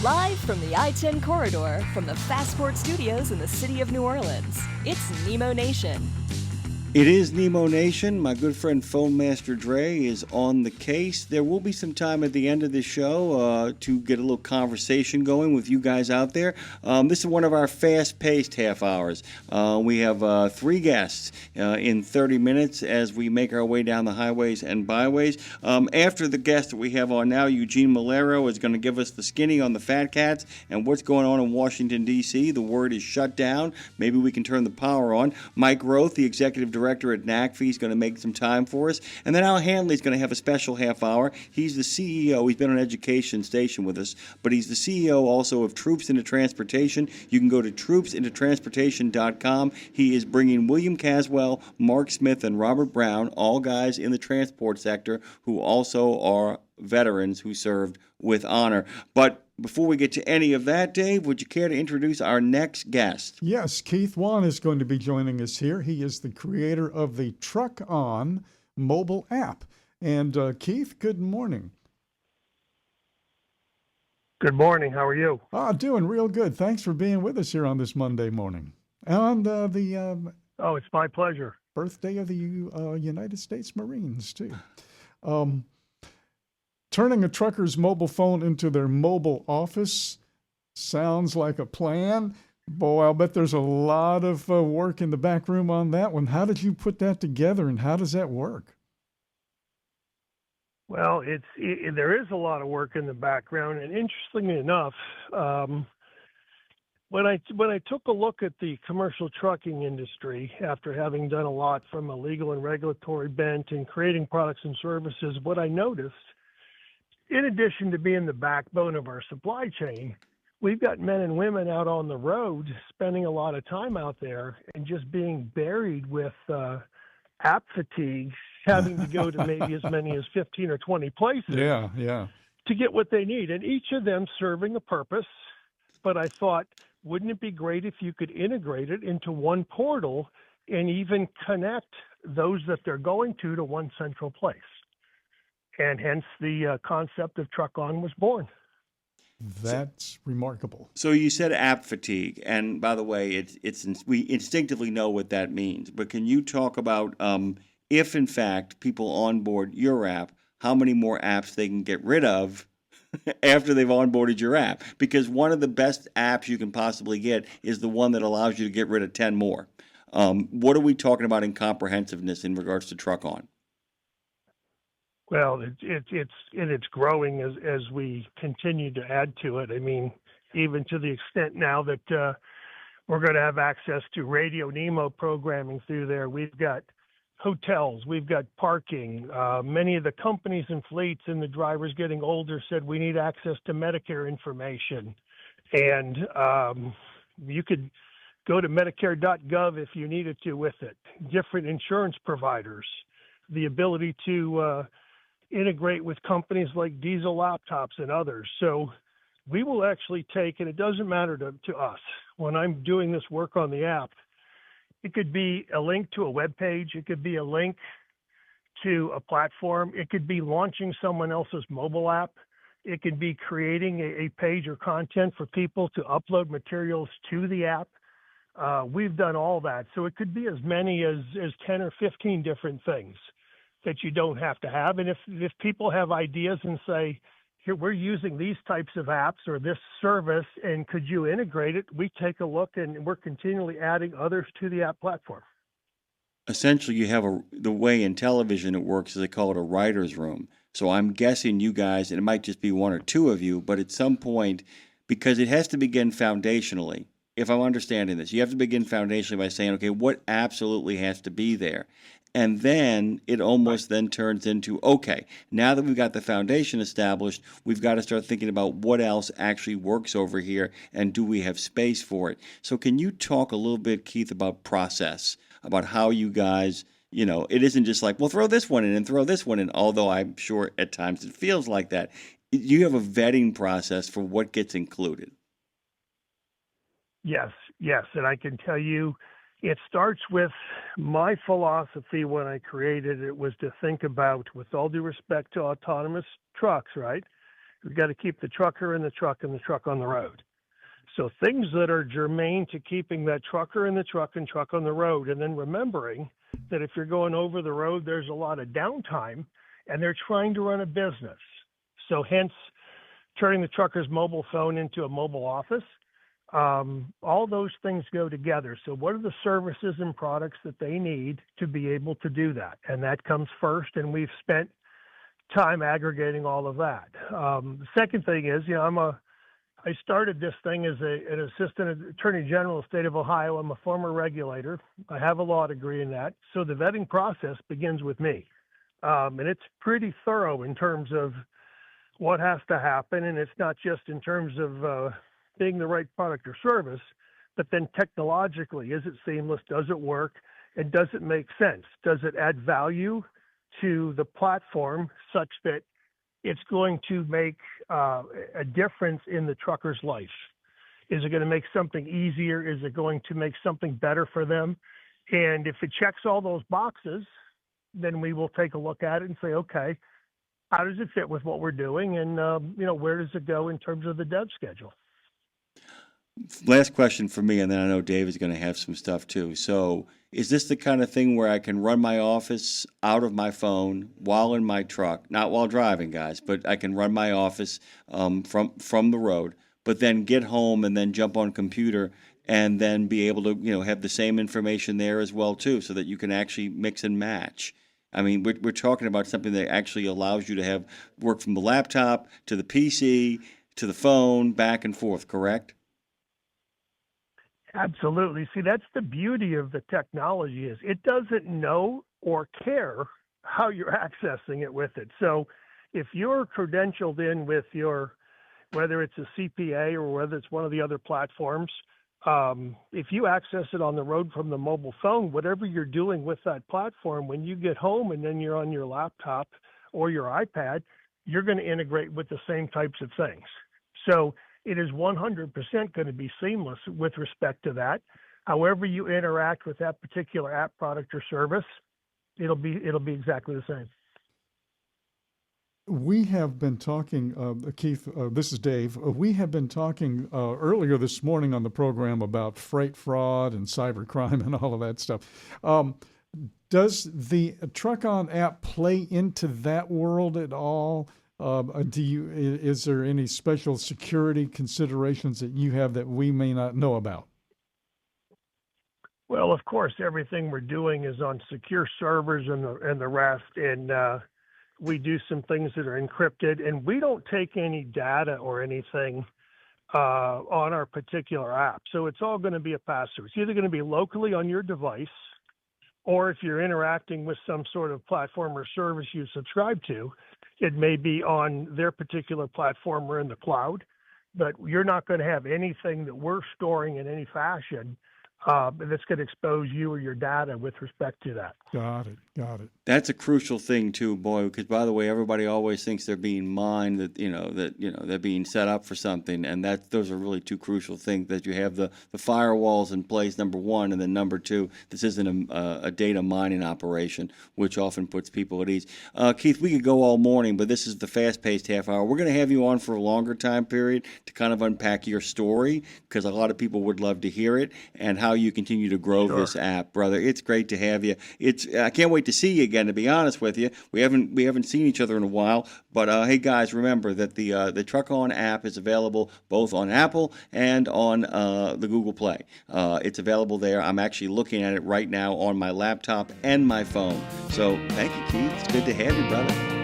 Live from the I-10 corridor from the Fastport Studios in the city of New Orleans, it's Nemo Nation. It is Nemo Nation. My good friend Phone Master Dre is on the case. There will be some time at the end of the show to get a little conversation going with you guys out there. This is one of our fast-paced half hours. We have 3 guests in 30 minutes as we make our way down the highways and byways. After the guest that we have on now, Eugene Malero is going to give us the skinny on the Fat Cats and what's going on in Washington, D.C. The word is shut down. Maybe we can turn the power on. Mike Roth, the executive director at NACFE, is going to make some time for us. And then Al Hanley is going to have a special half hour. He's the CEO. He's been on Education Station with us, but he's the CEO also of Troops into Transportation. You can go to troopsintotransportation.com. He is bringing William Caswell, Mark Smith, and Robert Brown, all guys in the transport sector who also are veterans who served with honor. But before we get to any of that, Dave, would you care to introduce our next guest? Yes, Keith Whann is going to be joining us here. He is the creator of the Truck On mobile app. And Keith, good morning. Good morning. How are you? Doing real good. Thanks for being with us here on this Monday morning. On Oh, it's my pleasure. Birthday of the United States Marines, too. Turning a trucker's mobile phone into their mobile office sounds like a plan. Boy, I'll bet there's a lot of work in the back room on that one. How did you put that together, and how does that work? Well, there is a lot of work in the background, and interestingly enough, when I took a look at the commercial trucking industry, after having done a lot from a legal and regulatory bent and creating products and services, what I noticed, in addition to being the backbone of our supply chain, we've got men and women out on the road spending a lot of time out there and just being buried with app fatigue, having to go to maybe as many as 15 or 20 places to get what they need. And each of them serving a purpose. But I thought, wouldn't it be great if you could integrate it into one portal and even connect those that they're going to one central place? And hence the concept of Truck On was born. That's remarkable. So you said app fatigue, and by the way, we instinctively know what that means. But can you talk about if, in fact, people onboard your app, how many more apps they can get rid of after they've onboarded your app? Because one of the best apps you can possibly get is the one that allows you to get rid of 10 more. What are we talking about in comprehensiveness in regards to Truck On? Well, it's growing as we continue to add to it. I mean, even to the extent now that we're going to have access to Radio Nemo programming through there. We've got hotels, we've got parking. Many of the companies and fleets and the drivers getting older said we need access to Medicare information. And you could go to Medicare.gov if you needed to with it. Different insurance providers, the ability to integrate with companies like Diesel Laptops and others. So we will actually take, and it doesn't matter to us, when I'm doing this work on the app, it could be a link to a web page, it could be a link to a platform, it could be launching someone else's mobile app, it could be creating a page or content for people to upload materials to the app. We've done all that. So it could be as many as 10 or 15 different things that you don't have to have. And if people have ideas and say, here, we're using these types of apps or this service, and could you integrate it? We take a look, and we're continually adding others to the app platform. Essentially, you have the way in television it works is they call it a writer's room. So I'm guessing you guys, and it might just be one or two of you, but at some point, because it has to begin foundationally, if I'm understanding this, you have to begin foundationally by saying, okay, what absolutely has to be there? And then it almost then turns into, okay, now that we've got the foundation established, we've got to start thinking about what else actually works over here and do we have space for it? So can you talk a little bit, Keith, about process, about how you guys, it isn't just like, well, throw this one in and throw this one in, although I'm sure at times it feels like that. You have a vetting process for what gets included. Yes. And I can tell you, it starts with my philosophy when I created it was to think about, with all due respect to autonomous trucks, right? We've got to keep the trucker in the truck and the truck on the road. So things that are germane to keeping that trucker in the truck and truck on the road, and then remembering that if you're going over the road, there's a lot of downtime, and they're trying to run a business. So hence, turning the trucker's mobile phone into a mobile office. All those things go together. So what are the services and products that they need to be able to do that? And that comes first, and we've spent time aggregating all of that. The second thing is, I started this thing as an assistant attorney general of the state of Ohio. I'm a former regulator. I have a law degree in that. So the vetting process begins with me. And it's pretty thorough in terms of what has to happen. And it's not just in terms of being the right product or service, but then technologically, is it seamless? Does it work? And does it make sense? Does it add value to the platform such that it's going to make a difference in the trucker's life? Is it going to make something easier? Is it going to make something better for them? And if it checks all those boxes, then we will take a look at it and say, okay, how does it fit with what we're doing? And, where does it go in terms of the dev schedule? Last question for me, and then I know Dave is going to have some stuff too. So is this the kind of thing where I can run my office out of my phone while in my truck, not while driving, guys, but I can run my office from the road, but then get home and then jump on computer and then be able to, have the same information there as well too, so that you can actually mix and match? I mean, we're talking about something that actually allows you to have work from the laptop to the PC to the phone, back and forth, correct? Absolutely. See, that's the beauty of the technology is it doesn't know or care how you're accessing it with it. So if you're credentialed in with whether it's a CPA or whether it's one of the other platforms, if you access it on the road from the mobile phone, whatever you're doing with that platform, when you get home and then you're on your laptop or your iPad, you're going to integrate with the same types of things. So it is 100% going to be seamless with respect to that. However you interact with that particular app, product, or service, it'll be exactly the same. We have been talking, Keith, this is Dave. We have been talking earlier this morning on the program about freight fraud and cybercrime and all of that stuff. Does the Truck-On app play into that world at all? Is there any special security considerations that you have that we may not know about? Well, of course, everything we're doing is on secure servers and the rest, and we do some things that are encrypted, and we don't take any data or anything on our particular app. So it's all going to be a pass-through. It's either going to be locally on your device, or if you're interacting with some sort of platform or service you subscribe to, it may be on their particular platform or in the cloud, but you're not going to have anything that we're storing in any fashion that's going to expose you or your data with respect to that. Got it. That's a crucial thing too, boy. Because by the way, everybody always thinks they're being mined, that they're being set up for something, and those are really two crucial things. That you have the firewalls in place, number one, and then number two, this isn't a data mining operation, which often puts people at ease. Keith, we could go all morning, but this is the fast-paced half hour. We're going to have you on for a longer time period to kind of unpack your story, because a lot of people would love to hear it and how you continue to grow this app, brother. It's great to have you. I can't wait to see you again, to be honest with you. We haven't seen each other in a while, but hey guys, remember that the Truck-On app is available both on Apple and on the Google Play. It's available there. I'm actually looking at it right now on my laptop and my phone. So thank you, Keith. It's good to have you, brother.